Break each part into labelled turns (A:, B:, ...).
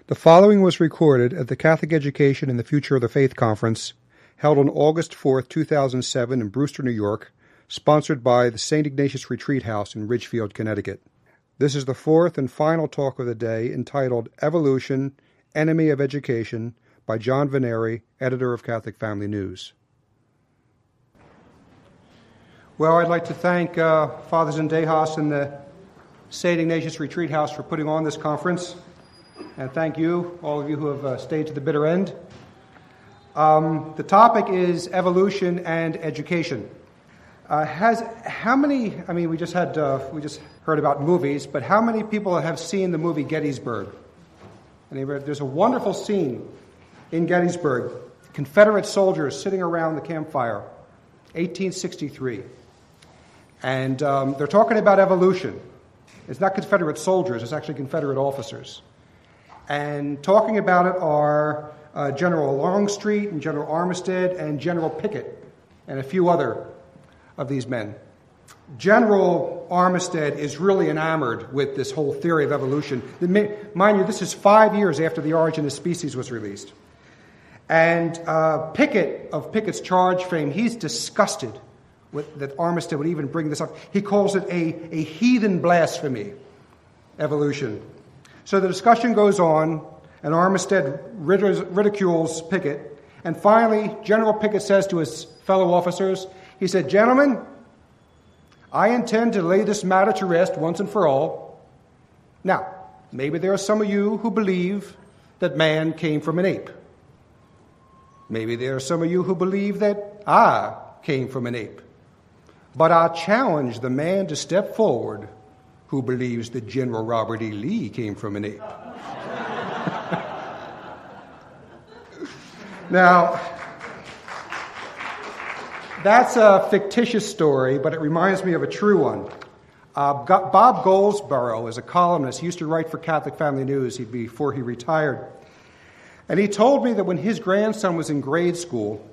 A: The following was recorded at the Catholic Education and the Future of the Faith Conference, held on August 4, 2007 in Brewster, New York, sponsored by the St. Ignatius Retreat House in Ridgefield, Connecticut. This is the fourth and final talk of the day, entitled Evolution, Enemy of Education, by John Vennari, editor of Catholic Family News. Well, I'd like to thank Fathers in Dejas and the St. Ignatius Retreat House for putting on this conference. And thank you, all of you who have stayed to the bitter end. The topic is evolution and education. We just heard about movies, but how many people have seen the movie Gettysburg? There's a wonderful scene in Gettysburg. Confederate soldiers sitting around the campfire, 1863. And they're talking about evolution. It's not Confederate soldiers, it's actually Confederate officers. And talking about it are General Longstreet and General Armistead and General Pickett and a few other of these men. General Armistead is really enamored with this whole theory of evolution. Mind you, this is 5 years after The Origin of Species was released. And Pickett, of Pickett's Charge fame, he's disgusted that Armistead would even bring this up. He calls it a heathen blasphemy, evolution. So the discussion goes on, and Armistead ridicules Pickett. And finally, General Pickett says to his fellow officers, he said, "Gentlemen, I intend to lay this matter to rest once and for all. Now, maybe there are some of you who believe that man came from an ape. Maybe there are some of you who believe that I came from an ape. But I challenge the man to step forward who believes that General Robert E. Lee came from an ape." Now, that's a fictitious story, but it reminds me of a true one. Bob Goldsboro is a columnist. He used to write for Catholic Family News before he retired. And he told me that when his grandson was in grade school,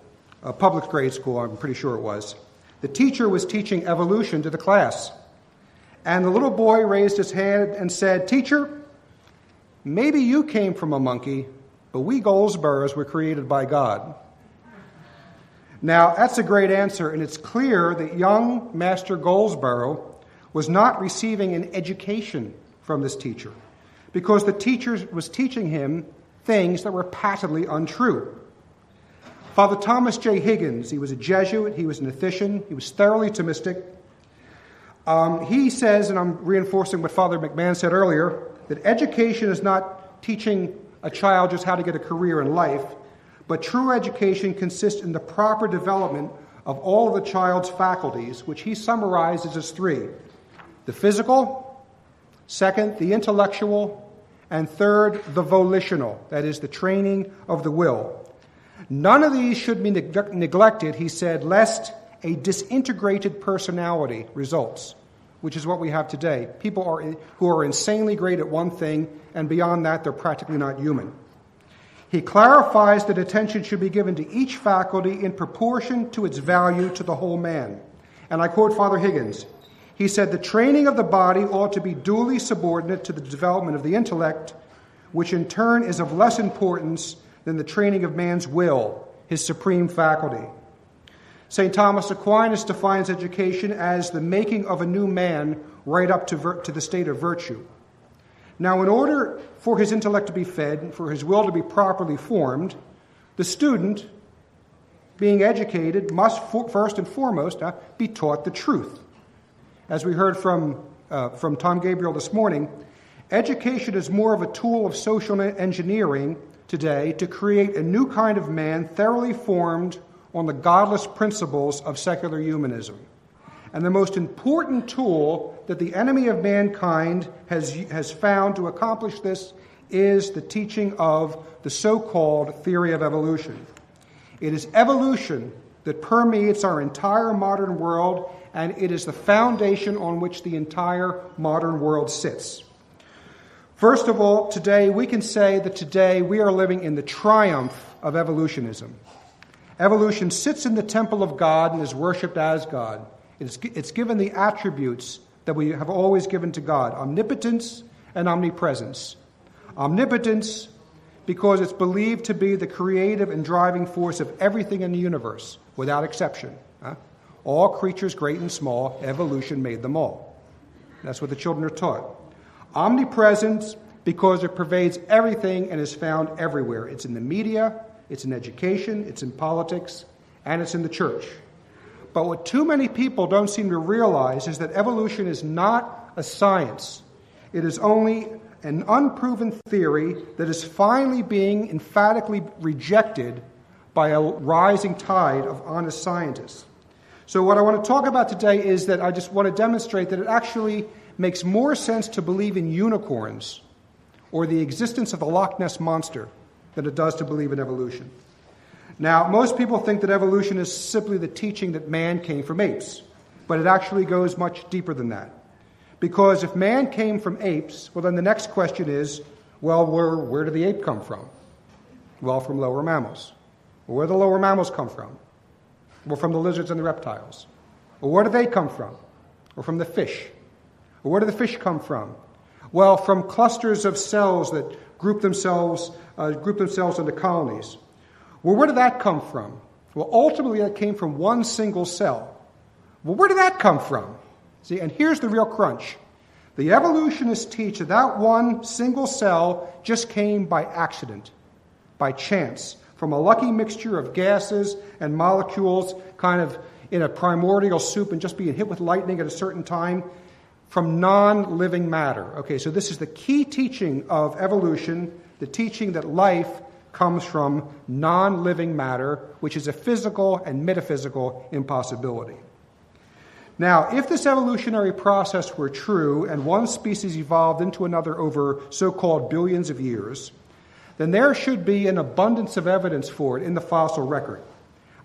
A: a public grade school, I'm pretty sure it was, the teacher was teaching evolution to the class. And the little boy raised his hand and said, "Teacher, maybe you came from a monkey, but we Goldsboros were created by God." Now, that's a great answer, and it's clear that young Master Goldsboro was not receiving an education from this teacher, because the teacher was teaching him things that were patently untrue. Father Thomas J. Higgins, he was a Jesuit, he was an Athenian, he was thoroughly Thomistic. He says, and I'm reinforcing what Father McMahon said earlier, that education is not teaching a child just how to get a career in life, but true education consists in the proper development of all of the child's faculties, which he summarizes as three: the physical, second, the intellectual, and third, the volitional, that is, the training of the will. None of these should be neglected, he said, lest a disintegrated personality results, which is what we have today. People who are insanely great at one thing, and beyond that, they're practically not human. He clarifies that attention should be given to each faculty in proportion to its value to the whole man. And I quote Father Higgins. He said, "The training of the body ought to be duly subordinate to the development of the intellect, which in turn is of less importance than the training of man's will, his supreme faculty." St. Thomas Aquinas defines education as the making of a new man right up to the state of virtue. Now, in order for his intellect to be fed, for his will to be properly formed, the student, being educated, must first and foremost be taught the truth. As we heard from Tom Gabriel this morning, education is more of a tool of social engineering today to create a new kind of man thoroughly formed on the godless principles of secular humanism. And the most important tool that the enemy of mankind has found to accomplish this is the teaching of the so-called theory of evolution. It is evolution that permeates our entire modern world, and it is the foundation on which the entire modern world sits. First of all, today we can say that today we are living in the triumph of evolutionism. Evolution sits in the temple of God and is worshipped as God. It's given the attributes that we have always given to God: omnipotence and omnipresence. Omnipotence because it's believed to be the creative and driving force of everything in the universe, without exception. All creatures, great and small, evolution made them all. That's what the children are taught. Omnipresence, because it pervades everything and is found everywhere. It's in the media, it's in education, it's in politics, and it's in the church. But what too many people don't seem to realize is that evolution is not a science. It is only an unproven theory that is finally being emphatically rejected by a rising tide of honest scientists. So what I want to talk about today is that I just want to demonstrate that it actually makes more sense to believe in unicorns or the existence of the Loch Ness Monster than it does to believe in evolution. Now, most people think that evolution is simply the teaching that man came from apes, but it actually goes much deeper than that. Because if man came from apes, well, then the next question is, well, where did the ape come from? Well, from lower mammals. Well, where do the lower mammals come from? Well, from the lizards and the reptiles. Well, where do they come from? Or from the fish. Well, where do the fish come from? Well, from clusters of cells that group themselves into colonies. Well, where did that come from? Well, ultimately, that came from one single cell. Well, where did that come from? See, and here's the real crunch. The evolutionists teach that one single cell just came by accident, by chance, from a lucky mixture of gases and molecules kind of in a primordial soup and just being hit with lightning at a certain time from non-living matter. Okay, so this is the key teaching of evolution, the teaching that life comes from non-living matter, which is a physical and metaphysical impossibility. Now, if this evolutionary process were true and one species evolved into another over so-called billions of years, then there should be an abundance of evidence for it in the fossil record.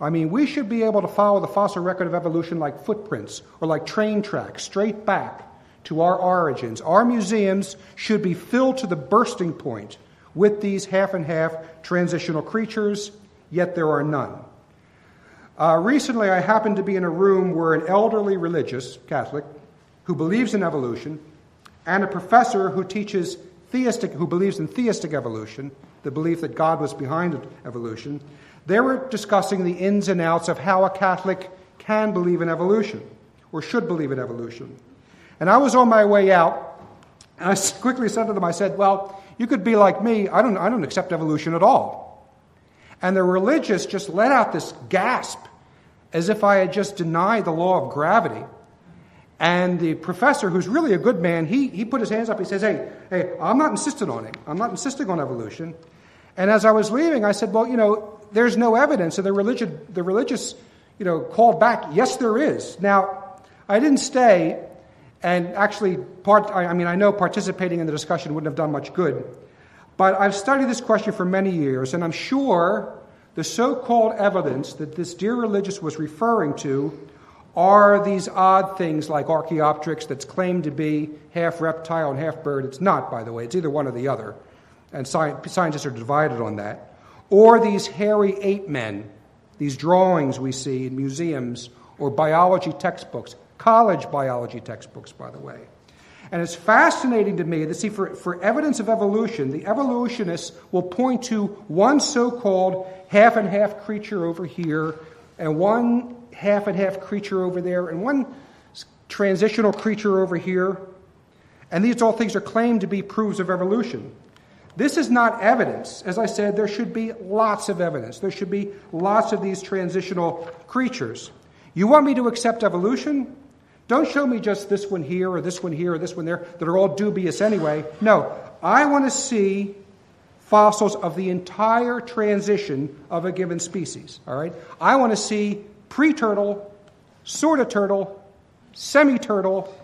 A: I mean, we should be able to follow the fossil record of evolution like footprints or like train tracks straight back to our origins. Our museums should be filled to the bursting point with these half-and-half transitional creatures, yet there are none. Recently, I happened to be in a room where an elderly religious, Catholic, who believes in evolution, and a professor who believes in theistic evolution, the belief that God was behind evolution, they were discussing the ins and outs of how a Catholic can believe in evolution, or should believe in evolution. And I was on my way out, and I quickly said to them, I said, well, you could be like me, I don't accept evolution at all. And the religious just let out this gasp, as if I had just denied the law of gravity. And the professor, who's really a good man, he put his hands up. He says, hey, I'm not insisting on it. I'm not insisting on evolution. And as I was leaving, I said, well, there's no evidence. And the religious, called back, yes, there is. Now, I didn't stay, and actually, I know participating in the discussion wouldn't have done much good. But I've studied this question for many years, and I'm sure the so-called evidence that this dear religious was referring to are these odd things like Archaeopteryx that's claimed to be half reptile and half bird. It's not, by the way. It's either one or the other. And scientists are divided on that. Or these hairy ape men, these drawings we see in museums or biology textbooks, college biology textbooks, by the way. And it's fascinating to me that, see, for evidence of evolution, the evolutionists will point to one so-called half-and-half creature over here and one half-and-half creature over there, and one transitional creature over here. And these all things are claimed to be proofs of evolution. This is not evidence. As I said, there should be lots of evidence. There should be lots of these transitional creatures. You want me to accept evolution? Don't show me just this one here or this one here or this one there that are all dubious anyway. No, I want to see fossils of the entire transition of a given species. All right? I want to see pre-turtle, sort of turtle, semi-turtle,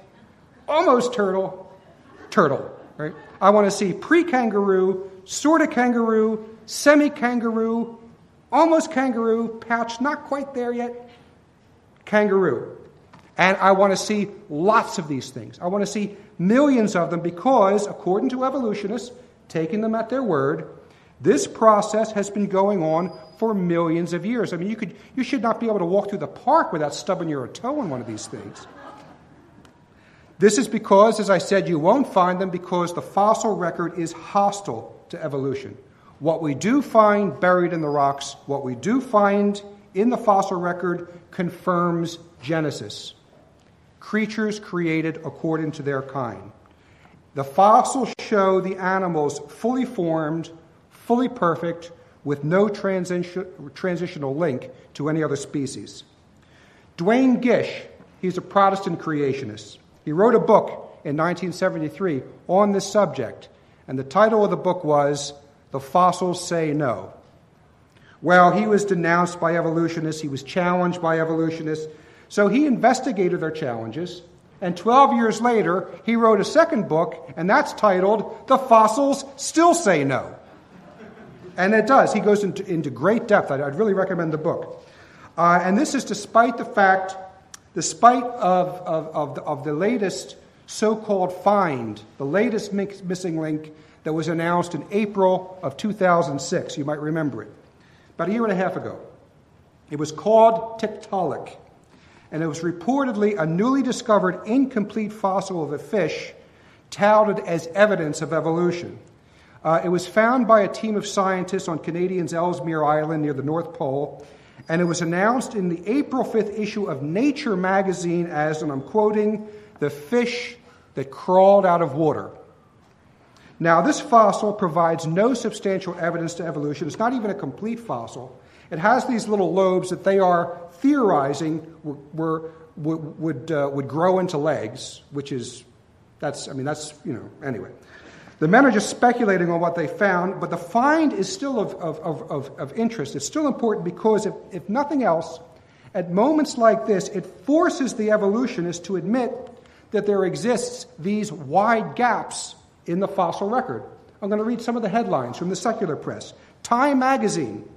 A: almost turtle, turtle. Right? I want to see pre-kangaroo, sort of kangaroo, semi-kangaroo, almost kangaroo, pouch, not quite there yet, kangaroo. And I want to see lots of these things. I want to see millions of them because, according to evolutionists, taking them at their word, this process has been going on for millions of years. I mean, you should not be able to walk through the park without stubbing your toe on one of these things. This is because, as I said, you won't find them because the fossil record is hostile to evolution. What we do find buried in the rocks, what we do find in the fossil record confirms Genesis. Creatures created according to their kind. The fossils show the animals fully formed, fully perfect, with no transitional link to any other species. Duane Gish, he's a Protestant creationist. He wrote a book in 1973 on this subject, and the title of the book was "The Fossils Say No." Well, he was denounced by evolutionists, he was challenged by evolutionists, so he investigated their challenges, and 12 years later, he wrote a second book, and that's titled "The Fossils Still Say No." And it does. He goes into great depth. I'd really recommend the book. And this is despite the latest so-called find, the latest missing link that was announced in April of 2006. You might remember it. About a year and a half ago. It was called Tiktaalik, and it was reportedly a newly discovered incomplete fossil of a fish touted as evidence of evolution. It was found by a team of scientists on Canadian's Ellesmere Island near the North Pole, and it was announced in the April 5th issue of Nature magazine as, and I'm quoting, "the fish that crawled out of water." Now, this fossil provides no substantial evidence to evolution. It's not even a complete fossil. It has these little lobes that they are theorizing would grow into legs, which is, anyway. The men are just speculating on what they found, but the find is still of interest. It's still important because, if nothing else, at moments like this, it forces the evolutionists to admit that there exists these wide gaps in the fossil record. I'm going to read some of the headlines from the secular press. Time magazine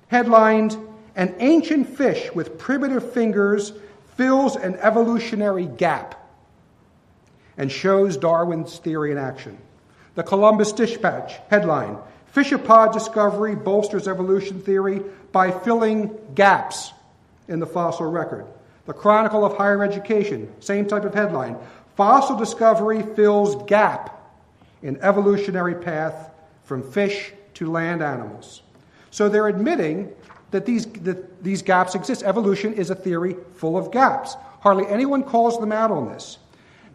A: headlined, "An ancient fish with primitive fingers fills an evolutionary gap and shows Darwin's theory in action." The Columbus Dispatch headline, "Fishapod discovery bolsters evolution theory by filling gaps in the fossil record." The Chronicle of Higher Education, same type of headline, "Fossil discovery fills gap in evolutionary path from fish to land animals." So they're admitting that these gaps exist. Evolution is a theory full of gaps. Hardly anyone calls them out on this.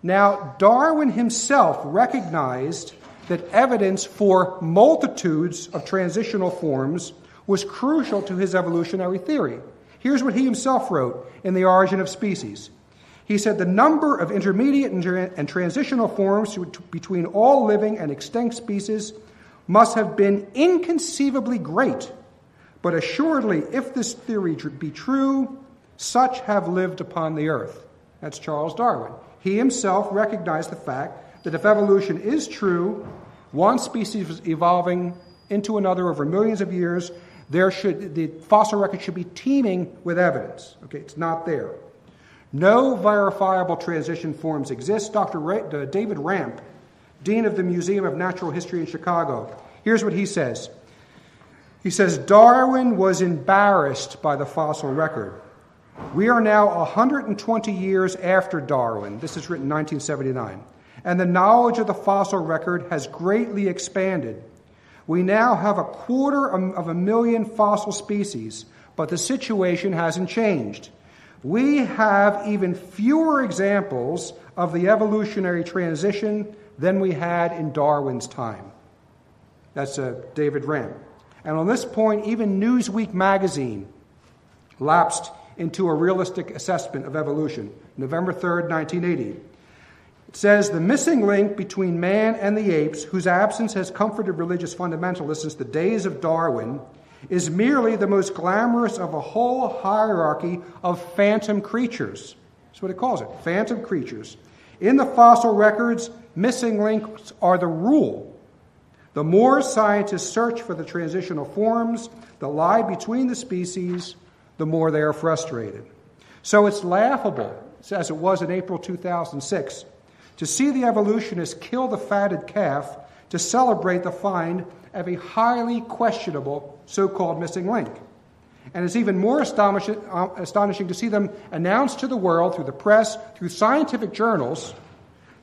A: Now, Darwin himself recognized that evidence for multitudes of transitional forms was crucial to his evolutionary theory. Here's what he himself wrote in The Origin of Species. He said, "The number of intermediate and transitional forms between all living and extinct species must have been inconceivably great, but assuredly, if this theory be true, such have lived upon the earth." That's Charles Darwin. He himself recognized the fact that if evolution is true, one species evolving into another over millions of years, the fossil record should be teeming with evidence. Okay, it's not there. No verifiable transition forms exist. Dr. David Ramp, Dean of the Museum of Natural History in Chicago, here's what he says. He says, "Darwin was embarrassed by the fossil record. We are now 120 years after Darwin." This is written in 1979. "And the knowledge of the fossil record has greatly expanded. We now have 250,000 fossil species, but the situation hasn't changed. We have even fewer examples of the evolutionary transition than we had in Darwin's time." That's David Ramp. And on this point, even Newsweek magazine lapsed into a realistic assessment of evolution. November 3rd, 1980. It says, "The missing link between man and the apes, whose absence has comforted religious fundamentalists since the days of Darwin, is merely the most glamorous of a whole hierarchy of phantom creatures." That's what it calls it, phantom creatures. "In the fossil records, missing links are the rule. The more scientists search for the transitional forms that lie between the species, the more they are frustrated." So it's laughable, as it was in April 2006, to see the evolutionists kill the fatted calf to celebrate the find of a highly questionable so-called missing link. And it's even more astonishing to see them announce to the world, through the press, through scientific journals,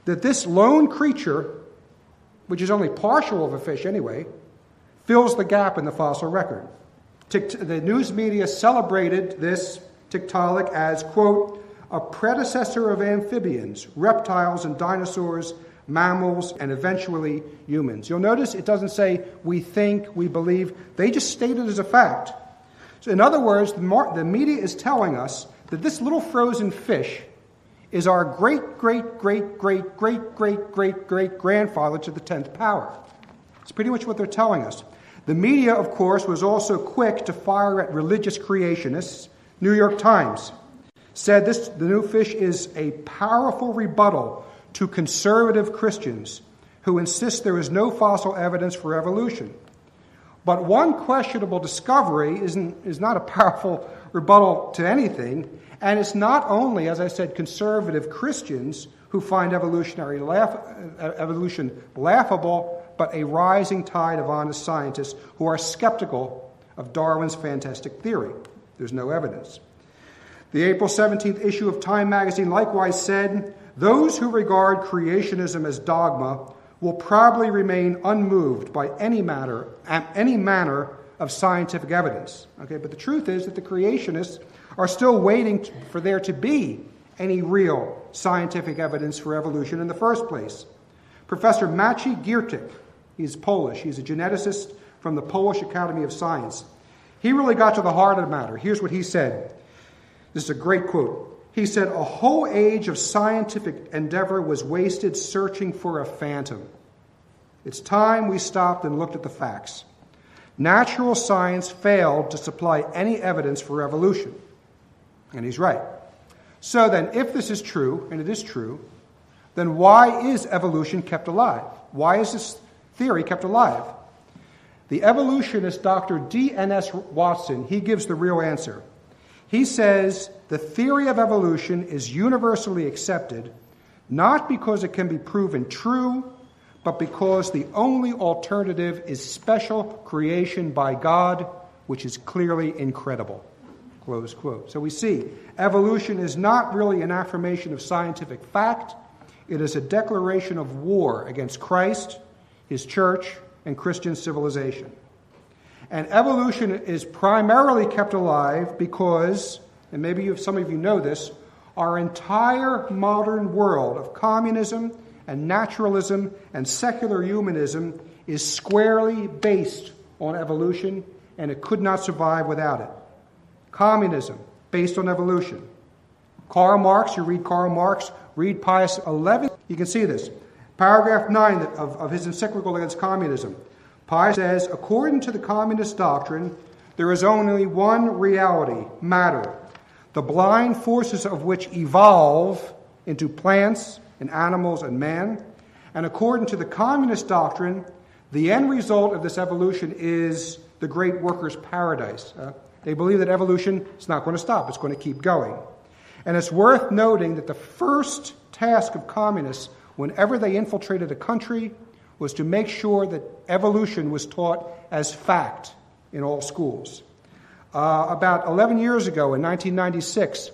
A: that this lone creature, which is only partial of a fish anyway, fills the gap in the fossil record. The news media celebrated this Tiktaalik as, quote, a predecessor of amphibians, reptiles and dinosaurs, mammals, and eventually humans. You'll notice it doesn't say we think, we believe. They just state it as a fact. So in other words, the media is telling us that this little frozen fish is our great-great-great-great-great-great-great-grandfather to the 10th power. It's pretty much what they're telling us. The media, of course, was also quick to fire at religious creationists. New York Times said the new fish is a powerful rebuttal to conservative Christians who insist there is no fossil evidence for evolution. But one questionable discovery is not a powerful rebuttal to anything, and it's not only, as I said, conservative Christians who find evolution laughable, but a rising tide of honest scientists who are skeptical of Darwin's fantastic theory. There's no evidence. The April 17th issue of Time magazine likewise said, those who regard creationism as dogma will probably remain unmoved by any manner of scientific evidence. Okay, but the truth is that the creationists are still waiting for there to be any real scientific evidence for evolution in the first place. Professor Maciej Giertyk, he's Polish, he's a geneticist from the Polish Academy of Sciences. He really got to the heart of the matter. Here's what he said. This is a great quote. He said, a whole age of scientific endeavor was wasted searching for a phantom. It's time we stopped and looked at the facts. Natural science failed to supply any evidence for evolution. And he's right. So then, if this is true, and it is true, then why is evolution kept alive? Why is this theory kept alive? The evolutionist Dr. D.N.S. Watson, he gives the real answer. He says the theory of evolution is universally accepted, not because it can be proven true, but because the only alternative is special creation by God, which is clearly incredible. Close quote. So we see, evolution is not really an affirmation of scientific fact. It is a declaration of war against Christ, his church, and Christian civilization. And evolution is primarily kept alive because, and maybe some of you know this, our entire modern world of communism and naturalism and secular humanism is squarely based on evolution, and it could not survive without it. Communism, based on evolution. Karl Marx, you read Karl Marx, read Pius XI, you can see this. Paragraph 9 of his encyclical against communism. Pius says, according to the communist doctrine, there is only one reality, matter, the blind forces of which evolve into plants and animals and man. And according to the communist doctrine, the end result of this evolution is the great workers' paradise. They believe that evolution is not going to stop, it's going to keep going. And it's worth noting that the first task of communists, whenever they infiltrated a country, was to make sure that evolution was taught as fact in all schools. About 11 years ago, in 1996,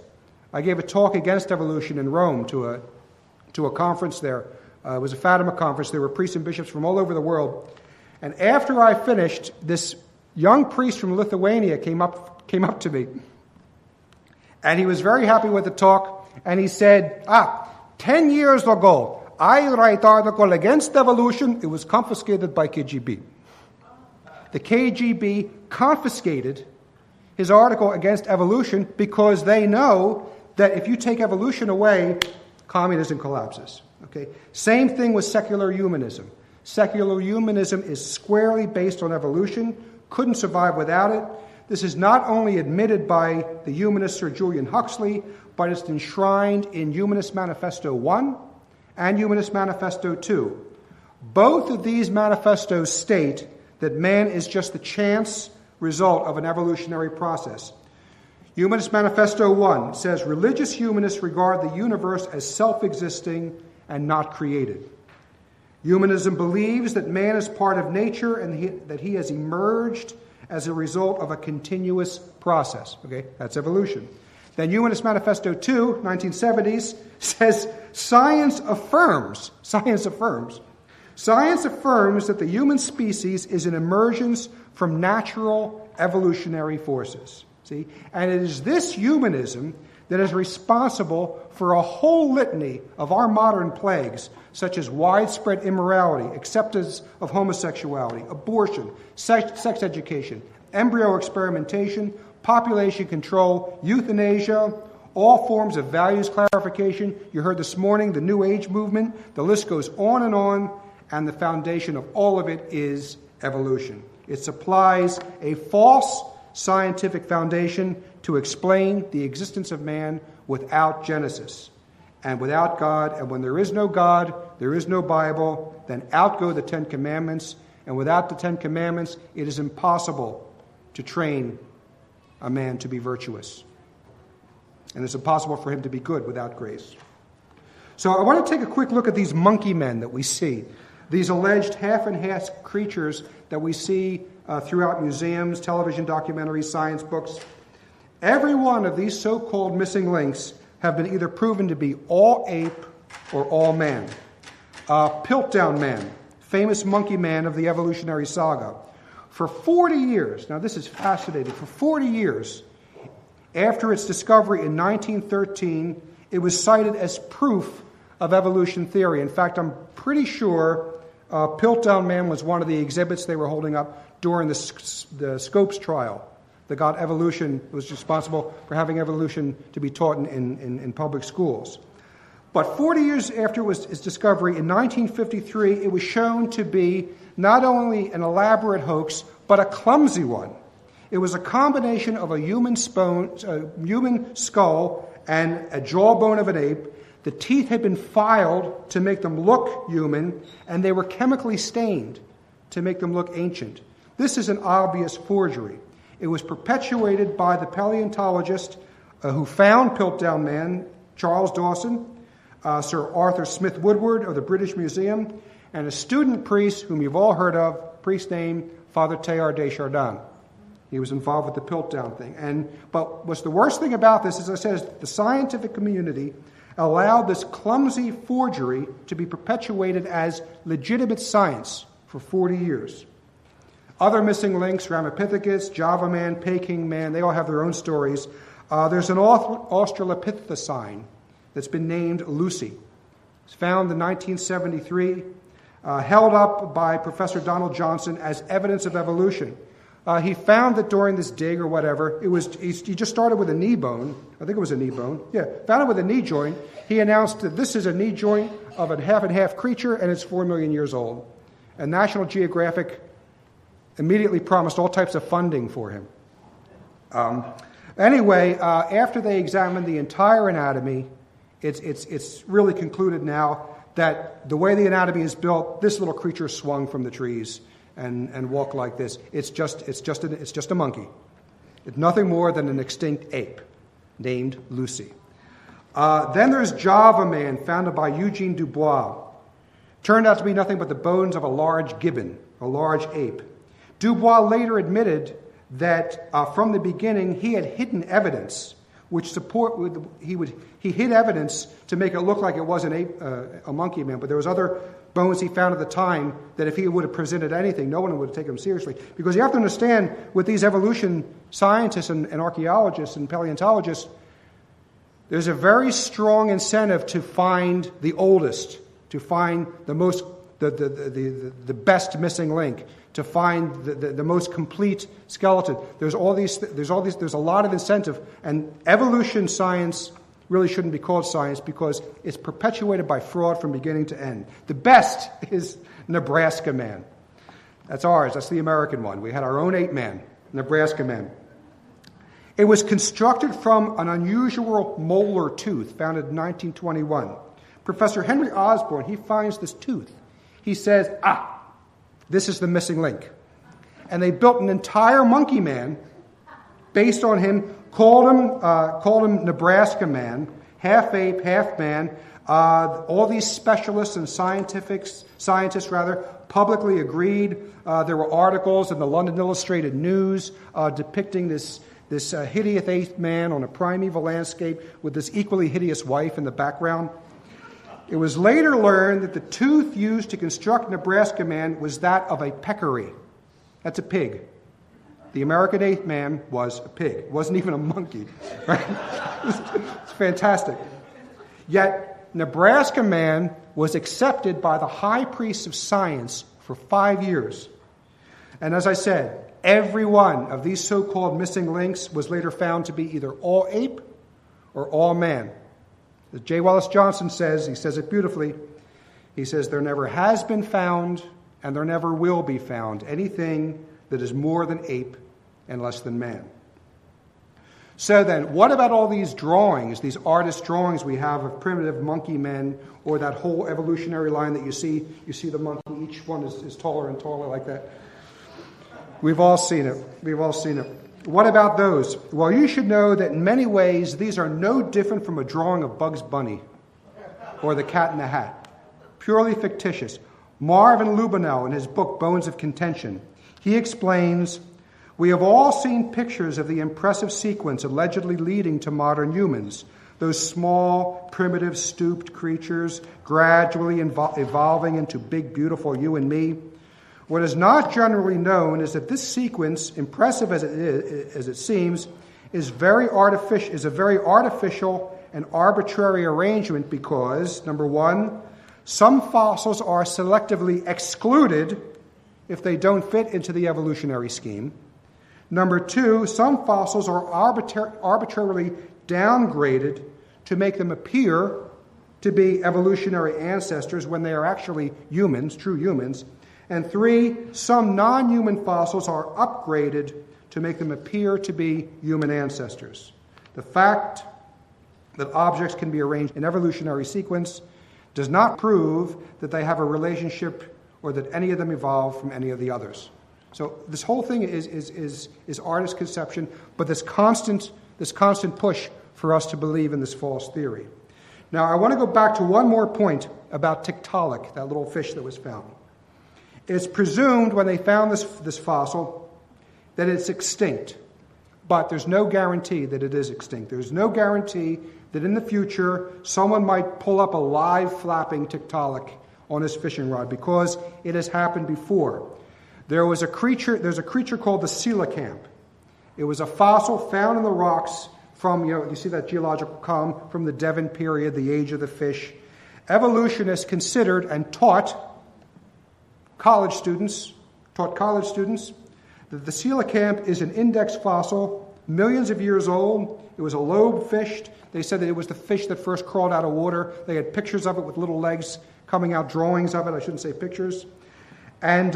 A: I gave a talk against evolution in Rome to a conference there. It was a Fatima conference. There were priests and bishops from all over the world. And after I finished, this young priest from Lithuania came up to me. And he was very happy with the talk. And he said, 10 years ago, I write article against evolution. It was confiscated by KGB. The KGB confiscated his article against evolution because they know that if you take evolution away, communism collapses. Okay? Same thing with secular humanism. Secular humanism is squarely based on evolution, couldn't survive without it. This is not only admitted by the humanist Sir Julian Huxley, but it's enshrined in Humanist Manifesto 1 and Humanist Manifesto 2. Both of these manifestos state that man is just the chance result of an evolutionary process. Humanist Manifesto 1 says religious humanists regard the universe as self-existing and not created. Humanism believes that man is part of nature and that he has emerged as a result of a continuous process. Okay, that's evolution. Then Humanist Manifesto 2, 1970s, says science affirms Science affirms that the human species is an emergence from natural evolutionary forces. See? And it is this humanism that is responsible for a whole litany of our modern plagues, such as widespread immorality, acceptance of homosexuality, abortion, sex education, embryo experimentation, population control, euthanasia, all forms of values clarification. You heard this morning the New Age movement. The list goes on, and the foundation of all of it is evolution. It supplies a false scientific foundation to explain the existence of man without Genesis and without God. And when there is no God, there is no Bible, then out go the Ten Commandments. And without the Ten Commandments, it is impossible to train a man to be virtuous. And it's impossible for him to be good without grace. So I want to take a quick look at these monkey men that we see, these alleged half-and-half creatures that we see throughout museums, television documentaries, science books. Every one of these so-called missing links have been either proven to be all ape or all man. Piltdown Man, famous monkey man of the evolutionary saga. For 40 years, now this is fascinating, for 40 years, after its discovery in 1913, it was cited as proof of evolution theory. In fact, I'm pretty sure Piltdown Man was one of the exhibits they were holding up during the Scopes trial. The God Evolution was responsible for having evolution to be taught in public schools. But 40 years after its discovery, in 1953, it was shown to be not only an elaborate hoax, but a clumsy one. It was a combination of a human skull and a jawbone of an ape. The teeth had been filed to make them look human, and they were chemically stained to make them look ancient. This is an obvious forgery. It was perpetuated by the paleontologist who found Piltdown Man, Charles Dawson, Sir Arthur Smith Woodward of the British Museum, and a student priest whom you've all heard of, priest named Father Teilhard de Chardin. He was involved with the Piltdown thing. But what's the worst thing about this, as I said, is the scientific community allowed this clumsy forgery to be perpetuated as legitimate science for 40 years. Other missing links, Ramapithecus, Java Man, Peking Man, they all have their own stories. There's an Australopithecine that's been named Lucy. It's found in 1973, held up by Professor Donald Johnson as evidence of evolution. He found that during this dig or whatever, he just started with a knee bone. I think it was a knee bone. Yeah, found it with a knee joint. He announced that this is a knee joint of a half-and-half creature, and it's 4 million years old. And National Geographic immediately promised all types of funding for him. Anyway, after they examined the entire anatomy, it's really concluded now that the way the anatomy is built, this little creature swung from the trees and walked like this. It's just a monkey. It's nothing more than an extinct ape named Lucy. Then there's Java Man, founded by Eugene Dubois. Turned out to be nothing but the bones of a large gibbon, a large ape. Dubois later admitted that from the beginning he had hidden evidence, he hid evidence to make it look like it was an ape, a monkey man. But there was other bones he found at the time that if he would have presented anything, no one would have taken him seriously. Because you have to understand, with these evolution scientists and archaeologists and paleontologists, there's a very strong incentive to find the oldest, to find the most, the best missing link, to find the most complete skeleton. There's a lot of incentive, and evolution science really shouldn't be called science because it's perpetuated by fraud from beginning to end. The best is Nebraska Man. That's ours. That's the American one. We had our own ape man, Nebraska Man. It was constructed from an unusual molar tooth found in 1921. Professor Henry Osborne, he finds this tooth. He says, this is the missing link. And they built an entire monkey man based on him, called him Nebraska Man, half ape, half man. All these specialists and scientists publicly agreed. There were articles in the London Illustrated News depicting this hideous ape man on a primeval landscape with this equally hideous wife in the background. It was later learned that the tooth used to construct Nebraska man was that of a peccary. That's a pig. The American ape man was a pig. It wasn't even a monkey. Right? It's fantastic. Yet, Nebraska man was accepted by the high priests of science for 5 years. And as I said, every one of these so-called missing links was later found to be either all ape or all man. As J. Wallace Johnson says, he says it beautifully, he says, there never has been found and there never will be found anything that is more than ape and less than man. So then, what about all these drawings, these artist drawings we have of primitive monkey men, or that whole evolutionary line that you see the monkey, each one is taller and taller like that. We've all seen it. We've all seen it. What about those? Well, you should know that in many ways, these are no different from a drawing of Bugs Bunny or the Cat in the Hat. Purely fictitious. Marvin Lubinell, in his book, Bones of Contention, he explains, we have all seen pictures of the impressive sequence allegedly leading to modern humans, those small, primitive, stooped creatures gradually evolving into big, beautiful you and me. What is not generally known is that this sequence, impressive as it seems, is a very artificial and arbitrary arrangement because, number one, some fossils are selectively excluded if they don't fit into the evolutionary scheme. Number two, some fossils are arbitrarily downgraded to make them appear to be evolutionary ancestors when they are actually humans, true humans. And three, some non-human fossils are upgraded to make them appear to be human ancestors. The fact that objects can be arranged in evolutionary sequence does not prove that they have a relationship or that any of them evolved from any of the others. So this whole thing is artist conception, but this constant push for us to believe in this false theory. Now, I want to go back to one more point about Tiktaalik, that little fish that was found. It's presumed when they found this fossil that it's extinct, but there's no guarantee that it is extinct. There's no guarantee that in the future someone might pull up a live flapping Tiktaalik on his fishing rod, because it has happened before. There's a creature called the coelacanth. It was a fossil found in the rocks from, you see that geological column, from the Devon period, the age of the fish. Evolutionists considered and taught college students that the coelacanth is an index fossil, millions of years old. It was a lobe-fished. They said that it was the fish that first crawled out of water. They had pictures of it with little legs coming out, drawings of it. I shouldn't say pictures. And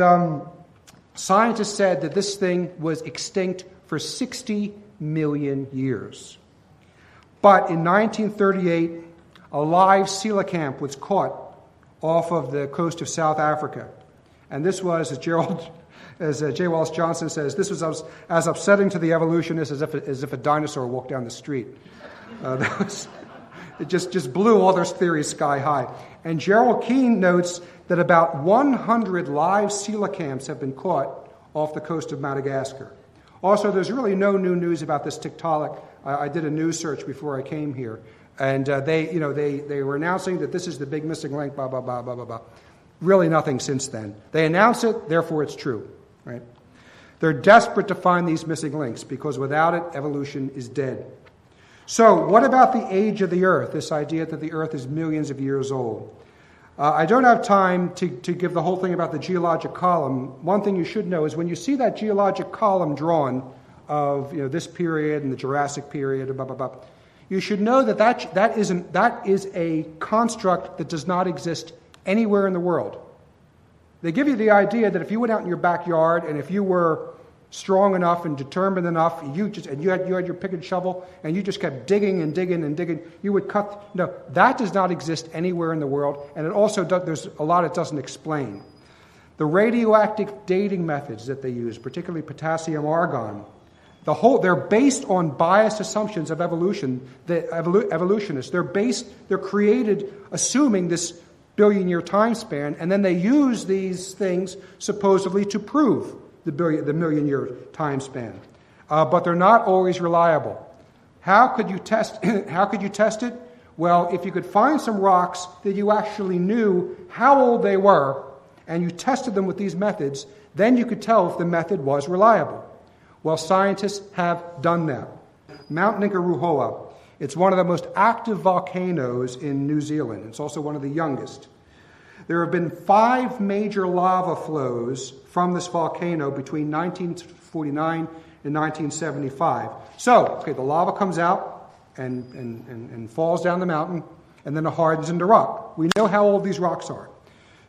A: scientists said that this thing was extinct for 60 million years. But in 1938, a live coelacanth was caught off of the coast of South Africa. And this was, as J. Wallace Johnson says, this was as upsetting to the evolutionists as if a dinosaur walked down the street. It just blew all their theories sky high. And Gerald Keane notes that about 100 live coelacanths have been caught off the coast of Madagascar. Also, there's really no new news about this Tiktaalik. I did a news search before I came here, and they were announcing that this is the big missing link, blah, blah, blah, blah, blah, blah. Really nothing since then. They announce it, therefore it's true, right? They're desperate to find these missing links, because without it, evolution is dead. So what about the age of the Earth, this idea that the Earth is millions of years old? I don't have time to give the whole thing about the geologic column. One thing you should know is when you see that geologic column drawn of this period and the Jurassic period, blah, blah, blah, you should know that is a construct that does not exist anywhere in the world. They give you the idea that if you went out in your backyard and if you were strong enough and determined enough, you had your pick and shovel and you just kept digging and digging and digging, you would cut. No, that does not exist anywhere in the world, and it also there's a lot it doesn't explain. The radioactive dating methods that they use, particularly potassium argon, they're based on biased assumptions of evolution. The evolutionists, they're created assuming this billion-year time span, and then they use these things supposedly to prove the million-year time span. But they're not always reliable. How could you test it? Well, if you could find some rocks that you actually knew how old they were, and you tested them with these methods, then you could tell if the method was reliable. Well, scientists have done that. Mount Ningaruhoa, it's one of the most active volcanoes in New Zealand. It's also one of the youngest. There have been 5 major lava flows from this volcano between 1949 and 1975. So, the lava comes out and falls down the mountain, and then it hardens into rock. We know how old these rocks are.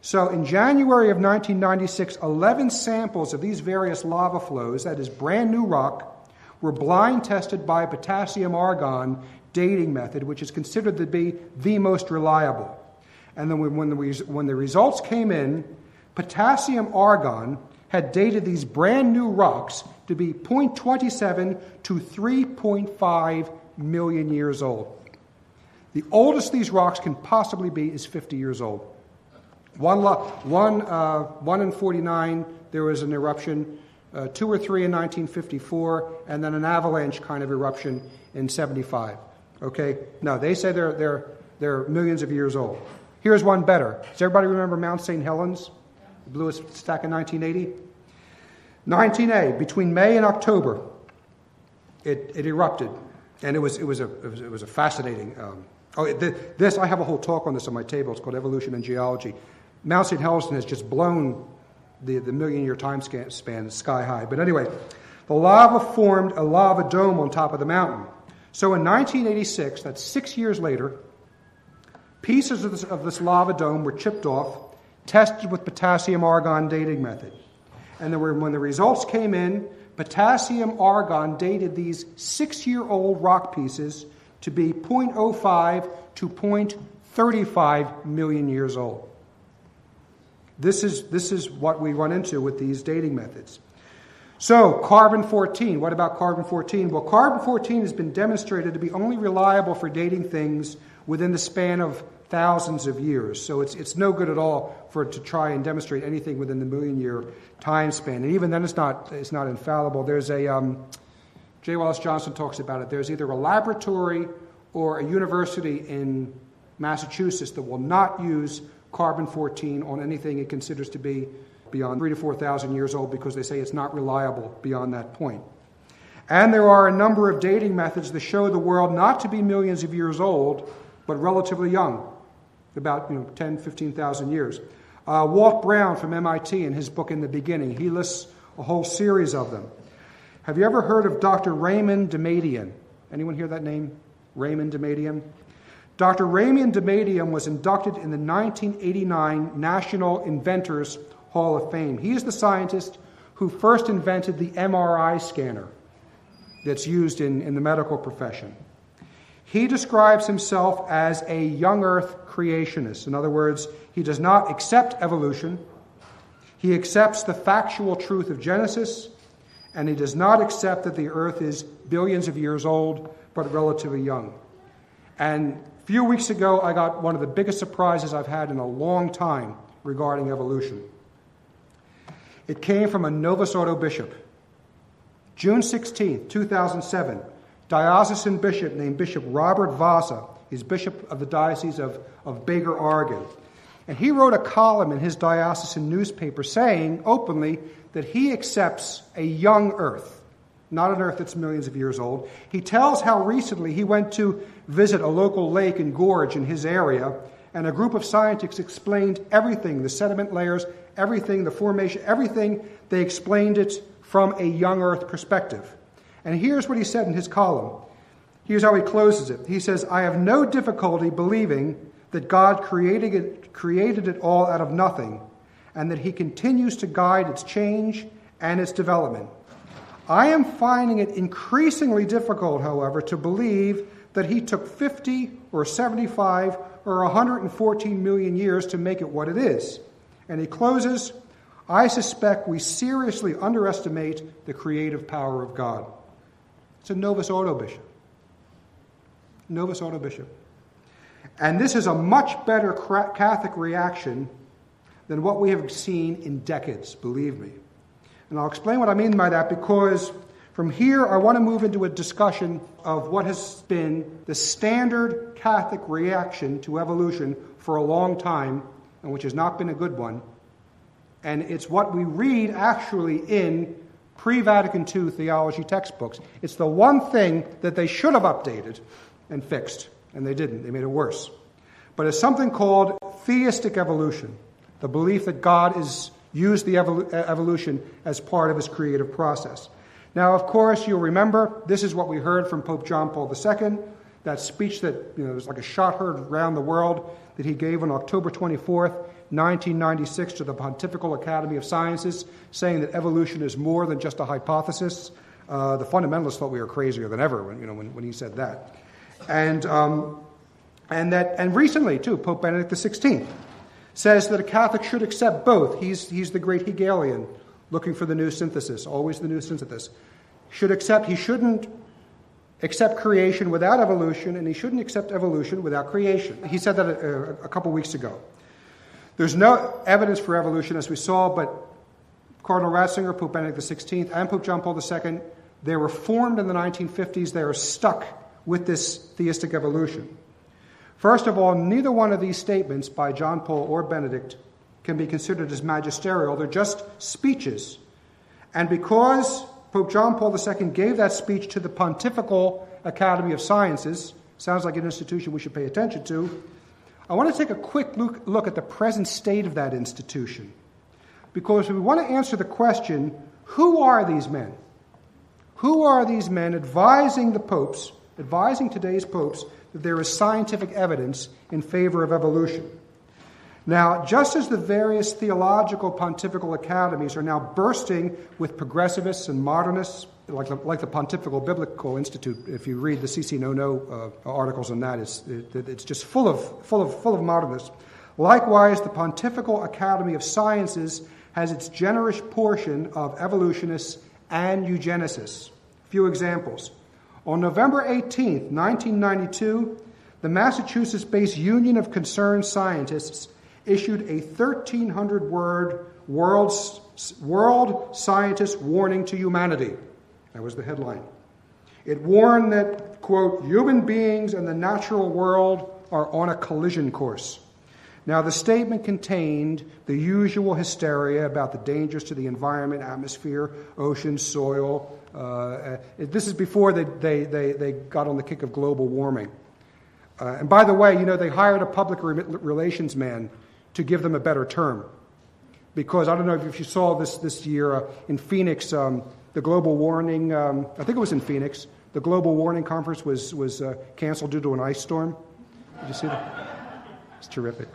A: So in January of 1996, 11 samples of these various lava flows, that is brand new rock, were blind tested by a potassium-argon dating method, which is considered to be the most reliable. And then when the results came in, potassium-argon had dated these brand new rocks to be 0.27 to 3.5 million years old. The oldest these rocks can possibly be is 50 years old. One in 49, there was an eruption, 2 or 3 in 1954, and then an avalanche kind of eruption in 75. Okay? No, they say they're millions of years old. Here's one better. Does everybody remember Mount St. Helens? It blew its stack in 1980. 19A, between May and October, it erupted, and it was a fascinating. I have a whole talk on this on my table. It's called Evolution and Geology. Mount St. Helens has just blown the million-year time span sky high. But anyway, the lava formed a lava dome on top of the mountain. So in 1986, that's 6 years later, pieces of this lava dome were chipped off, tested with potassium-argon dating method. And when the results came in, potassium-argon dated these 6-year-old rock pieces to be 0.05 to 0.35 million years old. This is what we run into with these dating methods. So, carbon-14. What about carbon-14? Well, carbon-14 has been demonstrated to be only reliable for dating things within the span of thousands of years. So it's no good at all to try and demonstrate anything within the million-year time span. And even then, it's not infallible. There's J. Wallace Johnson talks about it. There's either a laboratory or a university in Massachusetts that will not use carbon-14 on anything it considers to be beyond 3,000 to 4,000 years old because they say it's not reliable beyond that point. And there are a number of dating methods that show the world not to be millions of years old, but relatively young, about 10, 15,000 years. Walt Brown from MIT, in his book In the Beginning, he lists a whole series of them. Have you ever heard of Dr. Raymond Damadian? Anyone hear that name? Raymond Damadian? Dr. Raymond Damadian was inducted in the 1989 National Inventors Hall of Fame. He is the scientist who first invented the MRI scanner that's used in the medical profession. He describes himself as a young earth creationist. In other words, he does not accept evolution. He accepts the factual truth of Genesis, and he does not accept that the earth is billions of years old, but relatively young. And a few weeks ago, I got one of the biggest surprises I've had in a long time regarding evolution. It came from a Novus Ordo bishop. June 16, 2007, diocesan bishop named Bishop Robert Vasa. He's bishop of the Diocese of Bangor, Oregon. And he wrote a column in his diocesan newspaper saying openly that he accepts a young earth, not an earth that's millions of years old. He tells how recently he went to visit a local lake and gorge in his area, and a group of scientists explained everything, the sediment layers, everything, the formation, everything. They explained it from a young earth perspective. And here's what he said in his column. Here's how he closes it. He says, "I have no difficulty believing that God created it all out of nothing, and that he continues to guide its change and its development. I am finding it increasingly difficult, however, to believe that he took 50 or 75 or 114 million years to make it what it is." And he closes, "I suspect we seriously underestimate the creative power of God." It's a Novus Ordo bishop. Novus Ordo bishop. And this is a much better Catholic reaction than what we have seen in decades, believe me. And I'll explain what I mean by that, because From here, I want to move into a discussion of what has been the standard Catholic reaction to evolution for a long time, and which has not been a good one. And it's what we read actually in pre-Vatican II theology textbooks. It's the one thing that they should have updated and fixed, and they didn't. They made it worse. But it's something called theistic evolution, the belief that God has used the evolution as part of his creative process. Now, of course, you'll remember, this is what we heard from Pope John Paul II, that speech that was like a shot heard around the world that he gave on October 24th, 1996 to the Pontifical Academy of Sciences, saying that evolution is more than just a hypothesis. The fundamentalists thought we were crazier than ever when he said that. And recently, too, Pope Benedict XVI says that a Catholic should accept both. He's the great Hegelian, looking for the new synthesis, always the new synthesis. He shouldn't accept creation without evolution, and he shouldn't accept evolution without creation. He said that a couple weeks ago. There's no evidence for evolution, as we saw, but Cardinal Ratzinger, Pope Benedict XVI, and Pope John Paul II, they were formed in the 1950s. They are stuck with this theistic evolution. First of all, neither one of these statements by John Paul or Benedict can be considered as magisterial. They're just speeches. And because Pope John Paul II gave that speech to the Pontifical Academy of Sciences, sounds like an institution we should pay attention to, I want to take a quick look at the present state of that institution. Because we want to answer the question, who are these men? Who are these men advising the popes, advising today's popes, that there is scientific evidence in favor of evolution? Now, just as the various theological pontifical academies are now bursting with progressivists and modernists, like the Pontifical Biblical Institute, if you read the C.C. No articles on that, it's just full of modernists. Likewise, the Pontifical Academy of Sciences has its generous portion of evolutionists and eugenicists. A few examples. On November 18th, 1992, the Massachusetts-based Union of Concerned Scientists issued a 1,300-word world scientist warning to humanity. That was the headline. It warned that, quote, human beings and the natural world are on a collision course. Now, the statement contained the usual hysteria about the dangers to the environment, atmosphere, ocean, soil. This is before they got on the kick of global warming. And by the way, they hired a public relations man to give them a better term. Because I don't know if you saw this year in Phoenix, the global warning, I think it was in Phoenix, the global warning conference was canceled due to an ice storm. Did you see that? It's terrific.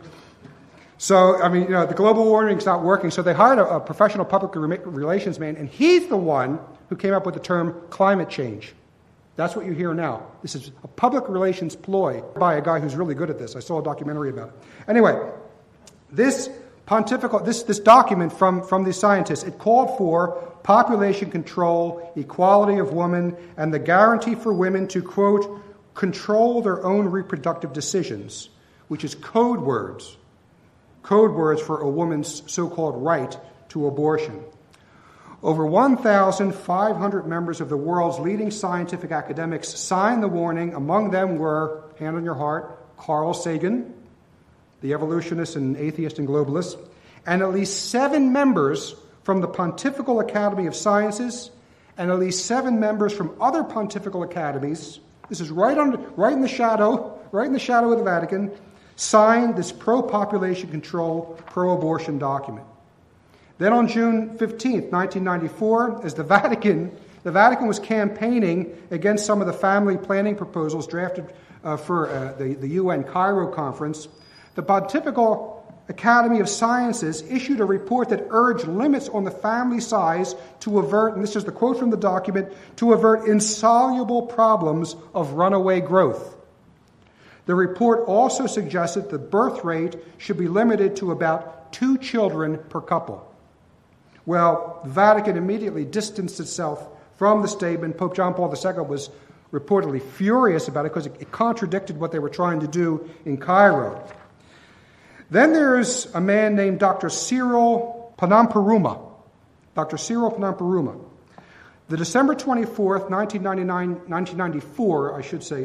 A: So, the global warming's not working, so they hired a professional public relations man, and he's the one who came up with the term climate change. That's what you hear now. This is a public relations ploy by a guy who's really good at this. I saw a documentary about it. Anyway, this document from these scientists, it called for population control, equality of women, and the guarantee for women to, quote, control their own reproductive decisions, which is code words for a woman's so-called right to abortion. Over 1,500 members of the world's leading scientific academics signed the warning. Among them were, hand on your heart, Carl Sagan, the evolutionist and atheist and globalist, and at least 7 members from the Pontifical Academy of Sciences, and at least 7 members from other pontifical academies. This is right in the shadow of the Vatican, signed this pro-population control, pro-abortion document. Then on June 15th, 1994, as the Vatican was campaigning against some of the family planning proposals drafted for the UN Cairo conference, the Pontifical Academy of Sciences issued a report that urged limits on the family size to avert, and this is the quote from the document, to avert insoluble problems of runaway growth. The report also suggested the birth rate should be limited to about 2 children per couple. Well, the Vatican immediately distanced itself from the statement. Pope John Paul II was reportedly furious about it because it contradicted what they were trying to do in Cairo. Then there's a man named Dr. Cyril Panampuruma. Dr. Cyril Panampuruma. The December 24th, 1994,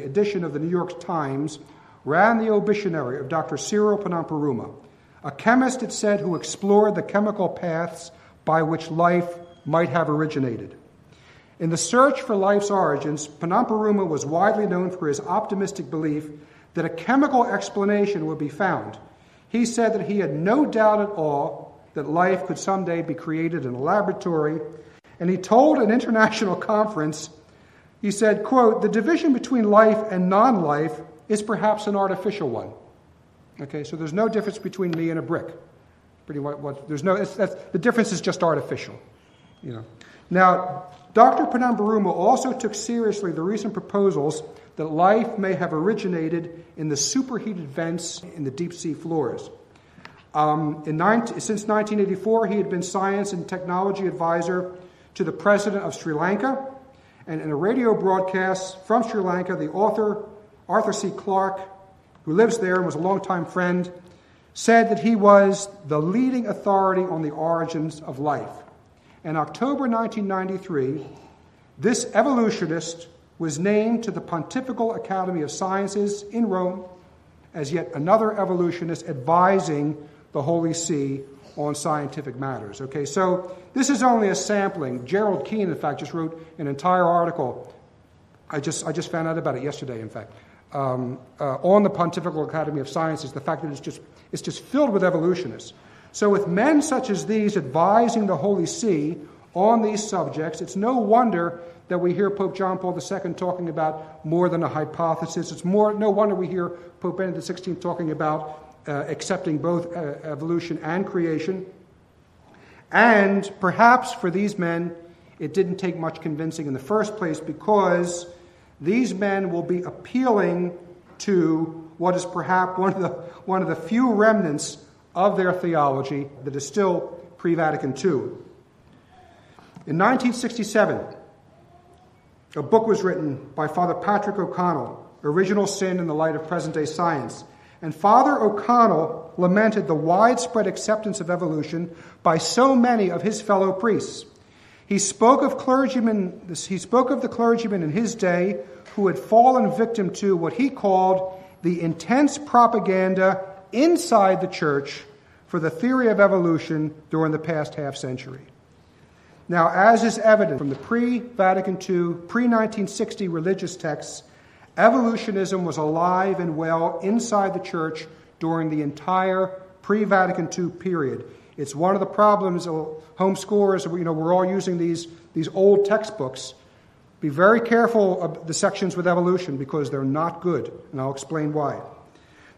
A: edition of the New York Times ran the obituary of Dr. Cyril Panamparuma, a chemist, it said, who explored the chemical paths by which life might have originated. In the search for life's origins, Panamparuma was widely known for his optimistic belief that a chemical explanation would be found. He said that he had no doubt at all that life could someday be created in a laboratory, and he told an international conference, he said, quote, "The division between life and non-life is perhaps an artificial one." Okay, so there's no difference between me and a brick. The difference is just artificial. You know. Now, Dr. Panamparuma also took seriously the recent proposals that life may have originated in the superheated vents in the deep sea floors. Since 1984, he had been science and technology advisor to the president of Sri Lanka, and in a radio broadcast from Sri Lanka, the author Arthur C. Clarke, who lives there and was a longtime friend, said that he was the leading authority on the origins of life. In October 1993, this evolutionist was named to the Pontifical Academy of Sciences in Rome as yet another evolutionist advising the Holy See on scientific matters. Okay, so this is only a sampling. Gerald Keane, in fact, just wrote an entire article. I just found out about it yesterday, in fact, on the Pontifical Academy of Sciences, the fact that it's just filled with evolutionists. So with men such as these advising the Holy See on these subjects, it's no wonder that we hear Pope John Paul II talking about more than a hypothesis. It's no wonder we hear Pope Benedict XVI talking about accepting both evolution and creation. And perhaps for these men, it didn't take much convincing in the first place, because these men will be appealing to what is perhaps one of the few remnants of their theology that is still pre-Vatican II. In 1967, a book was written by Father Patrick O'Connell, Original Sin in the Light of Present-Day Science. And Father O'Connell lamented the widespread acceptance of evolution by so many of his fellow priests. He spoke of the clergymen in his day who had fallen victim to what he called the intense propaganda inside the church for the theory of evolution during the past half century. Now, as is evident from the pre-Vatican II, pre-1960 religious texts, evolutionism was alive and well inside the church during the entire pre-Vatican II period. It's one of the problems of homeschoolers. We're all using these old textbooks. Be very careful of the sections with evolution, because they're not good, and I'll explain why.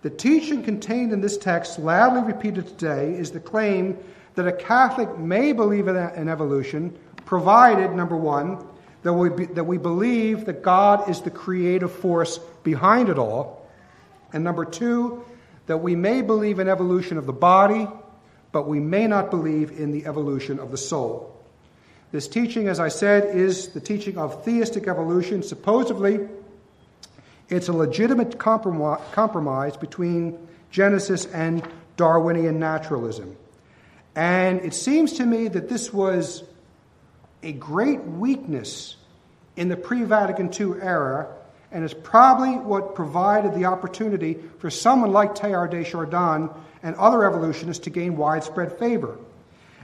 A: The teaching contained in this text, loudly repeated today, is the claim that a Catholic may believe in evolution, provided, number one, that we believe that God is the creative force behind it all, and number two, that we may believe in evolution of the body, but we may not believe in the evolution of the soul. This teaching, as I said, is the teaching of theistic evolution. Supposedly, it's a legitimate compromise between Genesis and Darwinian naturalism. And it seems to me that this was a great weakness in the pre-Vatican II era, and is probably what provided the opportunity for someone like Teilhard de Chardin and other evolutionists to gain widespread favor.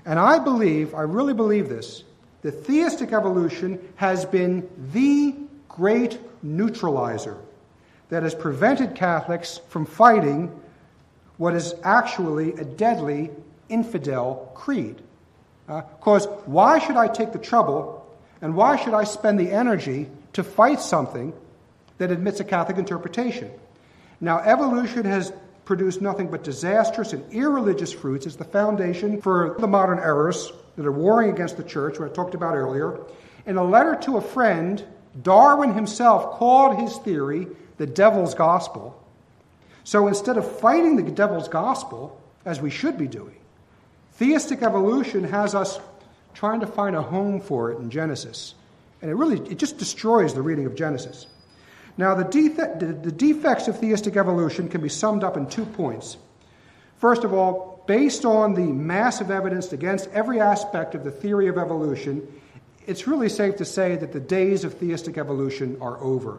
A: And I really believe this, that theistic evolution has been the great neutralizer that has prevented Catholics from fighting what is actually a deadly infidel creed. Because why should I take the trouble and why should I spend the energy to fight something that admits a Catholic interpretation? Now, evolution has produced nothing but disastrous and irreligious fruits as the foundation for the modern errors that are warring against the church, what I talked about earlier. In a letter to a friend, Darwin himself called his theory the devil's gospel. So instead of fighting the devil's gospel, as we should be doing, theistic evolution has us trying to find a home for it in Genesis. And it just destroys the reading of Genesis. Now, the defects of theistic evolution can be summed up in 2 points. First of all, based on the massive evidence against every aspect of the theory of evolution, it's really safe to say that the days of theistic evolution are over.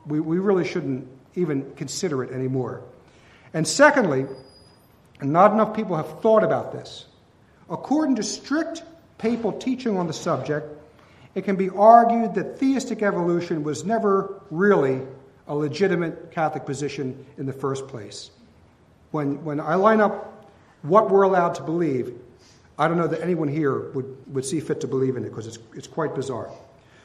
A: We really shouldn't even consider it anymore. And secondly, not enough people have thought about this. According to strict papal teaching on the subject, it can be argued that theistic evolution was never really a legitimate Catholic position in the first place. When I line up what we're allowed to believe, I don't know that anyone here would see fit to believe in it, because it's quite bizarre.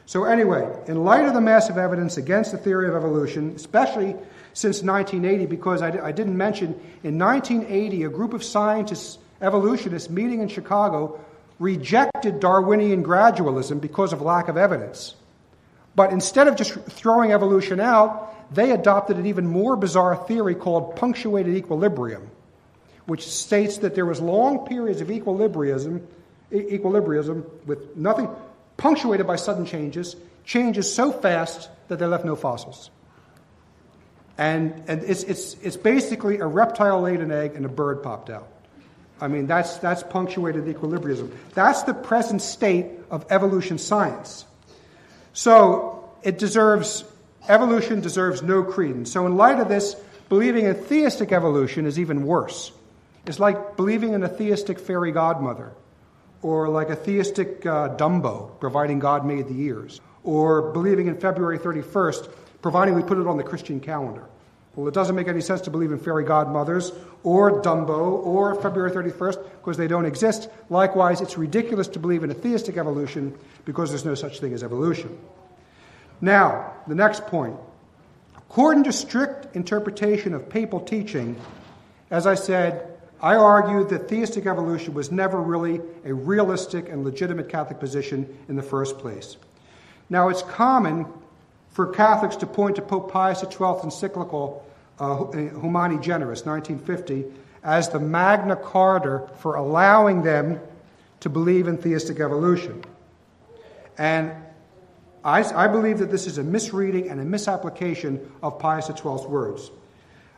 A: So anyway, in light of the massive evidence against the theory of evolution, especially since 1980, because I didn't mention, in 1980, a group of scientists, evolutionists, meeting in Chicago, rejected Darwinian gradualism because of lack of evidence. But instead of just throwing evolution out, they adopted an even more bizarre theory called punctuated equilibrium, which states that there was long periods of equilibrium with nothing, punctuated by sudden changes so fast that they left no fossils. And it's basically a reptile laid an egg and a bird popped out. I mean, that's punctuated equilibrium. That's the present state of evolution science. So evolution deserves no credence. So in light of this, believing in theistic evolution is even worse. It's like believing in a theistic fairy godmother, or like a theistic Dumbo, providing God made the ears, or believing in February 31st, providing we put it on the Christian calendar. Well, it doesn't make any sense to believe in fairy godmothers, or Dumbo, or February 31st, because they don't exist. Likewise, it's ridiculous to believe in a theistic evolution, because there's no such thing as evolution. Now, the next point. According to strict interpretation of papal teaching, as I said, I argue that theistic evolution was never really a realistic and legitimate Catholic position in the first place. Now, it's common for Catholics to point to Pope Pius XII's encyclical Humani Generis, 1950, as the Magna Carta for allowing them to believe in theistic evolution. And I believe that this is a misreading and a misapplication of Pius XII's words.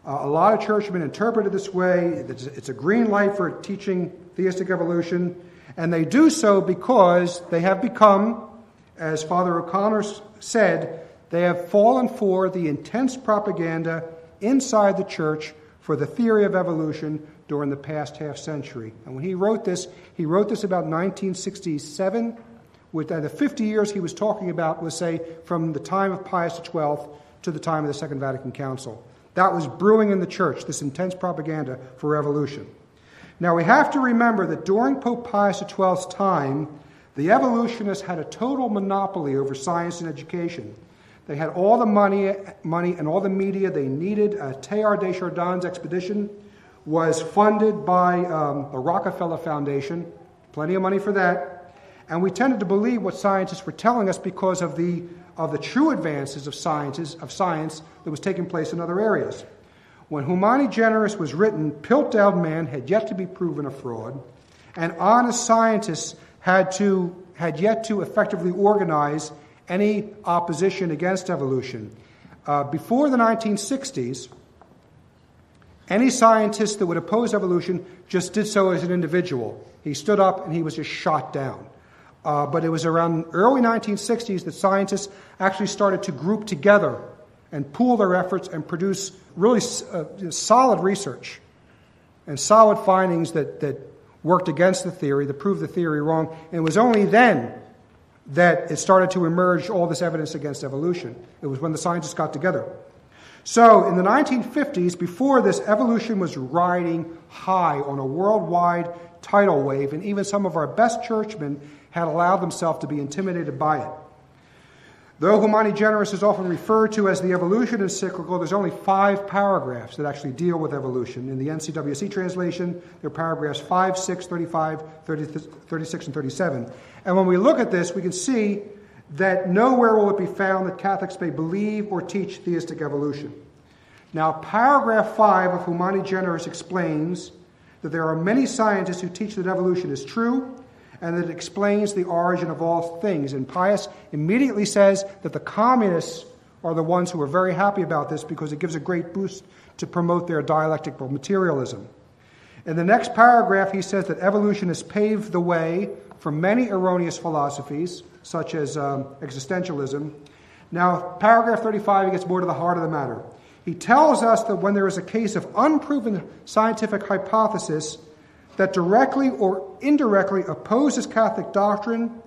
A: A lot of churchmen interpret it this way. It's a green light for teaching theistic evolution, and they do so because they have become, as Father O'Connor said, they have fallen for the intense propaganda inside the church for the theory of evolution during the past half century. And when he wrote this about 1967. With the 50 years he was talking about was, say, from the time of Pius XII to the time of the Second Vatican Council. That was brewing in the church, this intense propaganda for evolution. Now, we have to remember that during Pope Pius XII's time, the evolutionists had a total monopoly over science and education. They had all the money and all the media they needed. Teilhard de Chardin's expedition was funded by the Rockefeller Foundation. Plenty of money for that. And we tended to believe what scientists were telling us because of the true advances of science that was taking place in other areas. When Humani Generis was written, Piltdown man had yet to be proven a fraud, and honest scientists had yet to effectively organize any opposition against evolution. Before the 1960s, any scientist that would oppose evolution just did so as an individual. He stood up and he was just shot down. But it was around early 1960s that scientists actually started to group together and pool their efforts and produce really solid research and solid findings that worked against the theory, that proved the theory wrong. And it was only then that it started to emerge all this evidence against evolution. It was when the scientists got together. So in the 1950s, before this, evolution was riding high on a worldwide tidal wave, and even some of our best churchmen had allowed themselves to be intimidated by it. Though Humani Generis is often referred to as the evolution encyclical, there's only 5 paragraphs that actually deal with evolution. In the NCWC translation, there are paragraphs 5, 6, 35, 36, and 37. And when we look at this, we can see that nowhere will it be found that Catholics may believe or teach theistic evolution. Now, paragraph 5 of Humani Generis explains that there are many scientists who teach that evolution is true, and that it explains the origin of all things. And Pius immediately says that the communists are the ones who are very happy about this because it gives a great boost to promote their dialectical materialism. In the next paragraph, he says that evolution has paved the way from many erroneous philosophies, such as existentialism. Now, paragraph 35, he gets more to the heart of the matter. He tells us that when there is a case of unproven scientific hypothesis that directly or indirectly opposes Catholic doctrine,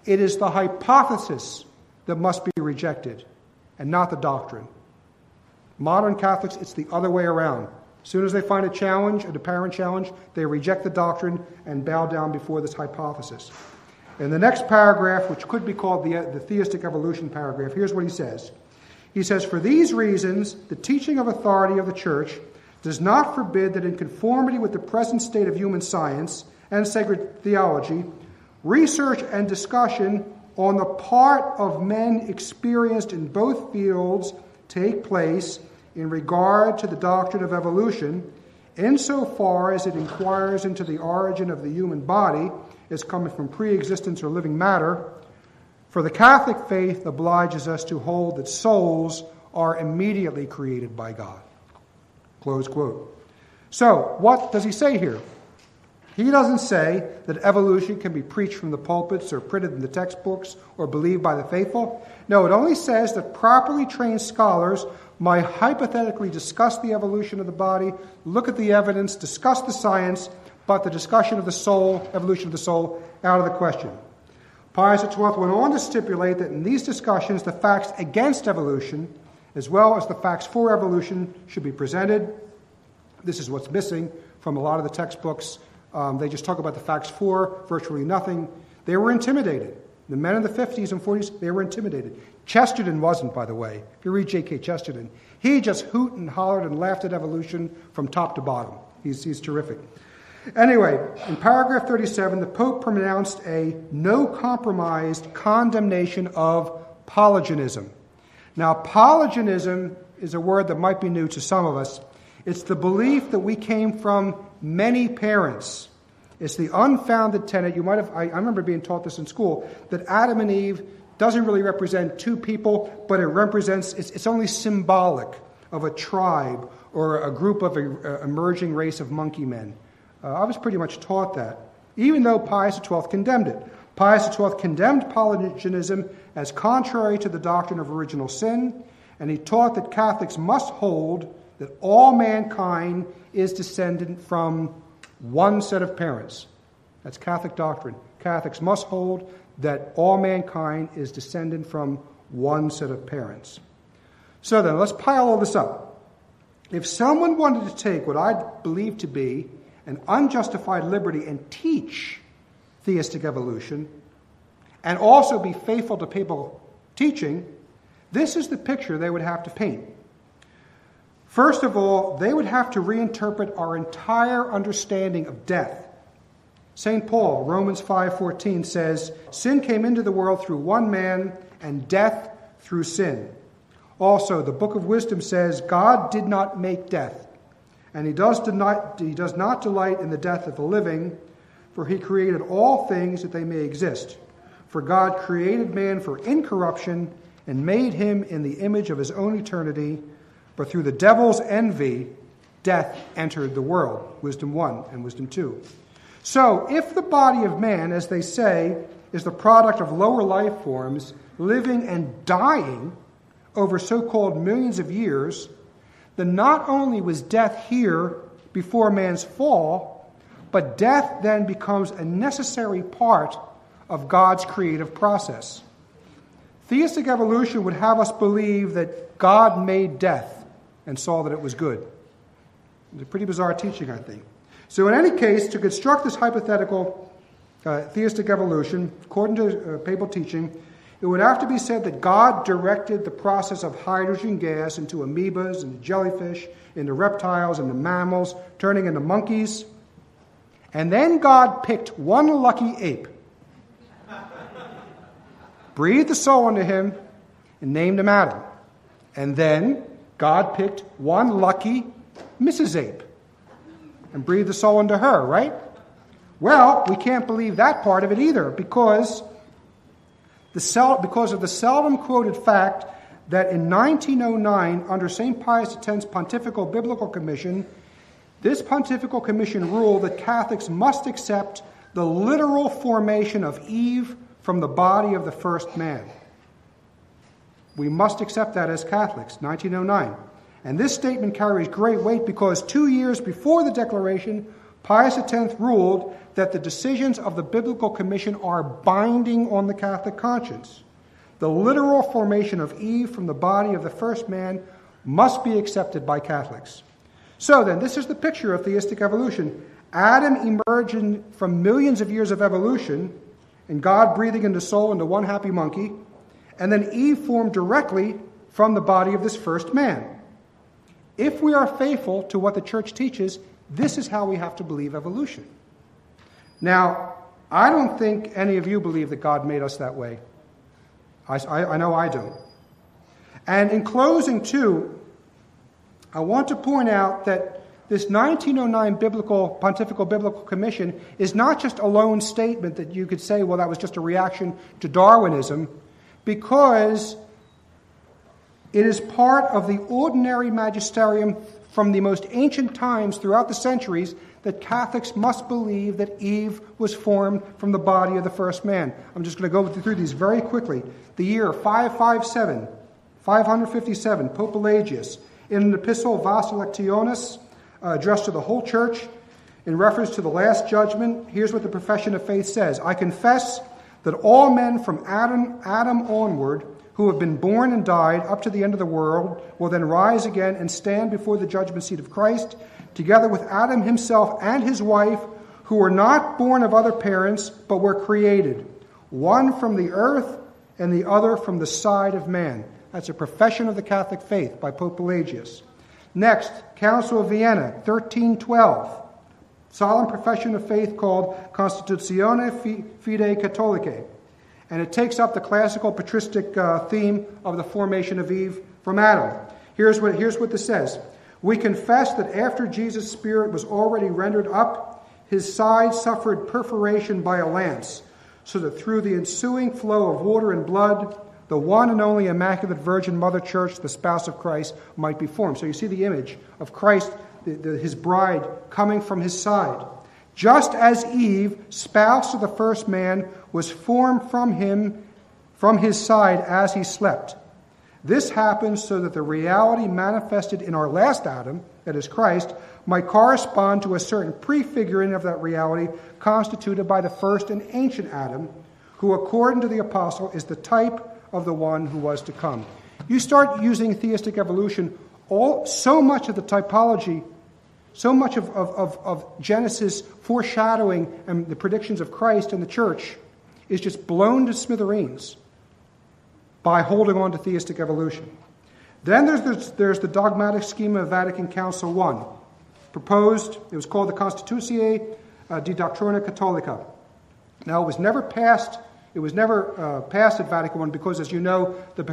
A: it is the hypothesis that must be rejected and not the doctrine. Modern Catholics, it's the other way around. As soon as they find a challenge, an apparent challenge, they reject the doctrine and bow down before this hypothesis. In the next paragraph, which could be called the Theistic Evolution paragraph, here's what he says. He says, for these reasons, the teaching of authority of the Church does not forbid that in conformity with the present state of human science and sacred theology, research and discussion on the part of men experienced in both fields take place in regard to the doctrine of evolution, insofar as it inquires into the origin of the human body as coming from pre-existence or living matter. For the Catholic faith obliges us to hold that souls are immediately created by God. Close quote. So, what does he say here? He doesn't say that evolution can be preached from the pulpits or printed in the textbooks or believed by the faithful. No, it only says that properly trained scholars might hypothetically discuss the evolution of the body, look at the evidence, discuss the science, but the discussion of the soul, evolution of the soul, out of the question. Pius XII went on to stipulate that in these discussions, the facts against evolution, as well as the facts for evolution, should be presented. This is what's missing from a lot of the textbooks. They just talk about the facts for, virtually nothing. They were intimidated. The men in the 50s and 40s, they were intimidated. Chesterton wasn't, by the way. If you read G.K. Chesterton, he just hooted and hollered and laughed at evolution from top to bottom. He's terrific. Anyway, in paragraph 37, the Pope pronounced a no-compromised condemnation of polygenism. Now, polygenism is a word that might be new to some of us. It's the belief that we came from many parents. It's the unfounded tenet. I remember being taught this in school, that Adam and Eve doesn't really represent two people, but it represents, it's only symbolic of a tribe or a group of an emerging race of monkey men. I was pretty much taught that, even though Pius XII condemned it. Pius XII condemned polygenism as contrary to the doctrine of original sin, and he taught that Catholics must hold that all mankind is descendant from one set of parents. That's Catholic doctrine. Catholics must hold that all mankind is descendant from one set of parents. So then, let's pile all this up. If someone wanted to take what I believe to be an unjustified liberty and teach theistic evolution, and also be faithful to papal teaching, this is the picture they would have to paint. First of all, they would have to reinterpret our entire understanding of death. St. Paul, Romans 5:14 says, sin came into the world through one man, and death through sin. Also, the Book of Wisdom says, God did not make death, and he does not delight in the death of the living, for he created all things that they may exist. For God created man for incorruption and made him in the image of his own eternity, but through the devil's envy, death entered the world. Wisdom 1 and Wisdom 2. So, if the body of man, as they say, is the product of lower life forms living and dying over so-called millions of years, then not only was death here before man's fall, but death then becomes a necessary part of God's creative process. Theistic evolution would have us believe that God made death and saw that it was good. It's a pretty bizarre teaching, I think. So in any case, to construct this hypothetical theistic evolution, according to papal teaching, it would have to be said that God directed the process of hydrogen gas into amoebas, into jellyfish, into reptiles, into mammals, turning into monkeys. And then God picked one lucky ape, breathed the soul into him, and named him Adam. And then God picked one lucky Mrs. Ape and breathed the soul into her, right? Well, we can't believe that part of it either, because of the seldom quoted fact that in 1909, under St. Pius X's Pontifical Biblical Commission, this Pontifical Commission ruled that Catholics must accept the literal formation of Eve from the body of the first man. We must accept that as Catholics, 1909. And this statement carries great weight because 2 years before the Declaration, Pius X ruled that the decisions of the Biblical Commission are binding on the Catholic conscience. The literal formation of Eve from the body of the first man must be accepted by Catholics. So then, this is the picture of theistic evolution. Adam emerging from millions of years of evolution, and God breathing into soul into one happy monkey, and then Eve formed directly from the body of this first man. If we are faithful to what the Church teaches, this is how we have to believe evolution. Now, I don't think any of you believe that God made us that way. I know I don't. And in closing, too, I want to point out that this 1909 Pontifical Biblical Commission is not just a lone statement that you could say, well, that was just a reaction to Darwinism, because it is part of the ordinary magisterium from the most ancient times throughout the centuries that Catholics must believe that Eve was formed from the body of the first man. I'm just going to go through these very quickly. The year 557, Pope Pelagius, in an epistle Vas Electionis, addressed to the whole church, in reference to the last judgment, here's what the profession of faith says. I confess that all men from Adam onward who have been born and died up to the end of the world will then rise again and stand before the judgment seat of Christ, together with Adam himself and his wife, who were not born of other parents, but were created, one from the earth and the other from the side of man. That's a profession of the Catholic faith by Pope Pelagius. Next, Council of Vienna, 1312. Solemn profession of faith called Constitutione Fidei Catholicae. And it takes up the classical patristic theme of the formation of Eve from Adam. Here's what this says. We confess that after Jesus' spirit was already rendered up, his side suffered perforation by a lance, so that through the ensuing flow of water and blood, the one and only Immaculate Virgin Mother Church, the spouse of Christ, might be formed. So you see the image of Christ, his bride, coming from his side. Just as Eve, spouse of the first man, was formed from his side as he slept. This happens so that the reality manifested in our last Adam, that is Christ, might correspond to a certain prefiguring of that reality constituted by the first and ancient Adam, who, according to the apostle, is the type of the one who was to come. You start using theistic evolution, so much of the typology, so much of Genesis foreshadowing and the predictions of Christ and the church is just blown to smithereens by holding on to theistic evolution. Then there's the dogmatic schema of Vatican Council I. Proposed, it was called the Constitutione di Doctrina Cattolica. Now, it was never passed at Vatican I because, as you know, the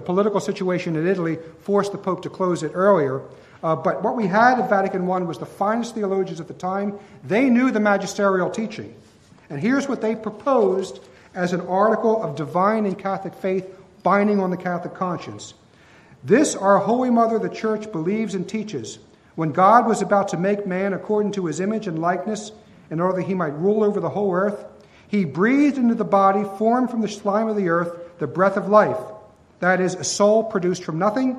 A: political situation in Italy forced the Pope to close it earlier. But what we had at Vatican I was the finest theologians at the time. They knew the magisterial teaching. And here's what they proposed as an article of divine and Catholic faith binding on the Catholic conscience. This, our Holy Mother, the Church, believes and teaches. When God was about to make man according to his image and likeness, in order that he might rule over the whole earth, he breathed into the body formed from the slime of the earth the breath of life, that is, a soul produced from nothing,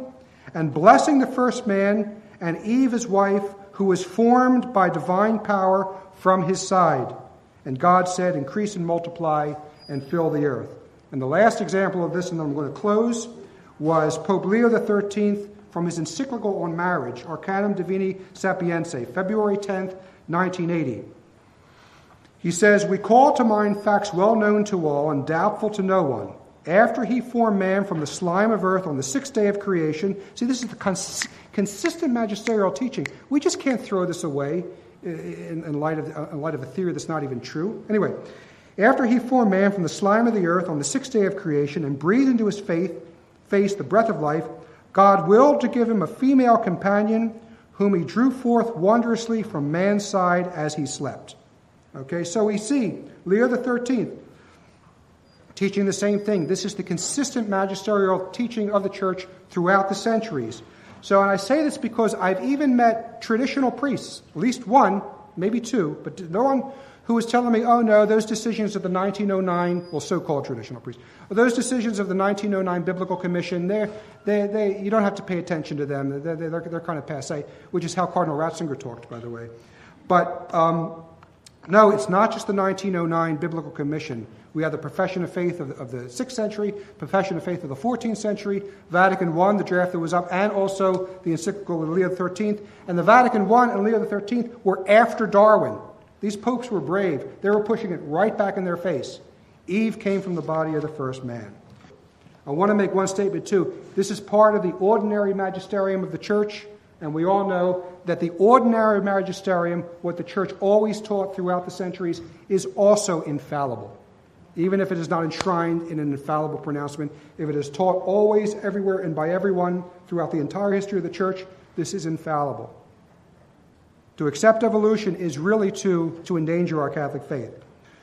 A: and blessing the first man and Eve his wife, who was formed by divine power from his side. And God said, increase and multiply and fill the earth. And the last example of this, and I'm going to close, was Pope Leo XIII from his encyclical on marriage, Arcanum Divini Sapientiae, February 10th, 1980. He says, we call to mind facts well known to all and doubtful to no one. After he formed man from the slime of earth on the sixth day of creation, see, this is the consistent magisterial teaching. We just can't throw this away in light of a theory that's not even true. Anyway, after he formed man from the slime of the earth on the sixth day of creation and breathed into his face the breath of life, God willed to give him a female companion whom he drew forth wondrously from man's side as he slept. Okay, so we see Leo XIII teaching the same thing. This is the consistent magisterial teaching of the church throughout the centuries. So, and I say this because I've even met traditional priests, at least one, maybe two, but no one who was telling me, oh no, those decisions of the 1909, well, so-called traditional priests, those decisions of the 1909 Biblical Commission, you don't have to pay attention to them. They're kind of passé, which is how Cardinal Ratzinger talked, by the way. But no, it's not just the 1909 Biblical Commission. We have the Profession of Faith of the 6th century, Profession of Faith of the 14th century, Vatican I, the draft that was up, and also the encyclical of Leo XIII. And the Vatican I and Leo XIII were after Darwin. These popes were brave. They were pushing it right back in their face. Eve came from the body of the first man. I want to make one statement, too. This is part of the ordinary magisterium of the Church, and we all know that the ordinary magisterium, what the Church always taught throughout the centuries, is also infallible. Even if it is not enshrined in an infallible pronouncement, if it is taught always, everywhere, and by everyone throughout the entire history of the Church, this is infallible. To accept evolution is really to endanger our Catholic faith.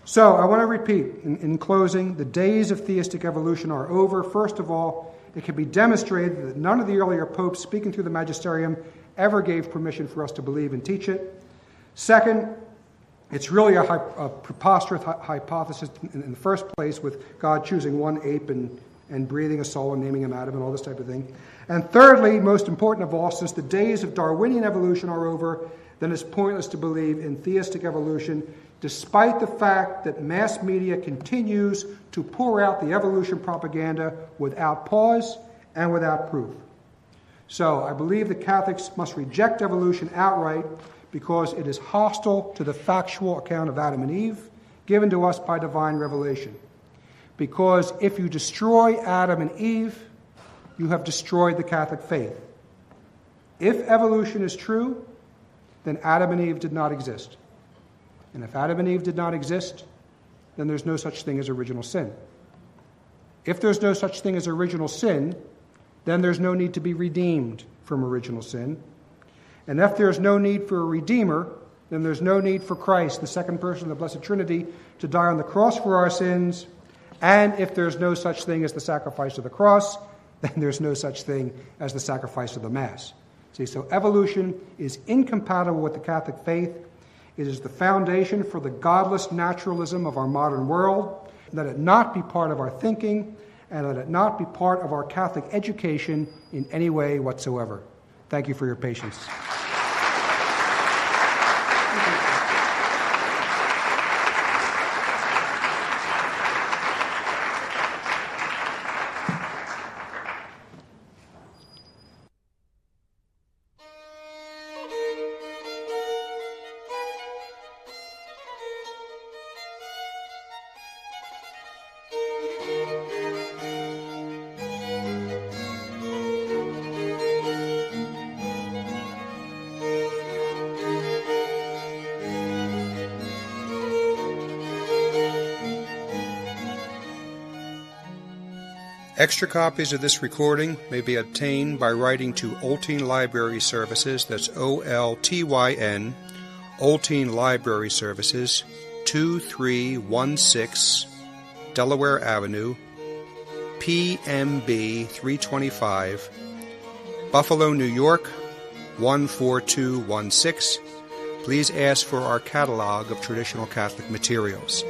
A: So I want to repeat, in closing, the days of theistic evolution are over. First of all, it can be demonstrated that none of the earlier popes speaking through the magisterium ever gave permission for us to believe and teach it. Second, it's really a preposterous hypothesis in the first place, with God choosing one ape and breathing a soul and naming him Adam and all this type of thing. And thirdly, most important of all, since the days of Darwinian evolution are over, then it's pointless to believe in theistic evolution, despite the fact that mass media continues to pour out the evolution propaganda without pause and without proof. So I believe that Catholics must reject evolution outright because it is hostile to the factual account of Adam and Eve given to us by divine revelation. Because if you destroy Adam and Eve, you have destroyed the Catholic faith. If evolution is true, then Adam and Eve did not exist. And if Adam and Eve did not exist, then there's no such thing as original sin. If there's no such thing as original sin, then there's no need to be redeemed from original sin. And if there's no need for a redeemer, then there's no need for Christ, the second person of the Blessed Trinity, to die on the cross for our sins. And if there's no such thing as the sacrifice of the cross, then there's no such thing as the sacrifice of the Mass. See, so evolution is incompatible with the Catholic faith. It is the foundation for the godless naturalism of our modern world. Let it not be part of our thinking, and let it not be part of our Catholic education in any way whatsoever. Thank you for your patience. Extra copies of this recording may be obtained by writing to Oltyn Library Services, that's O-L-T-Y-N, Oltyn Library Services, 2316 Delaware Avenue, PMB 325, Buffalo, New York, 14216. Please ask for our catalog of traditional Catholic materials.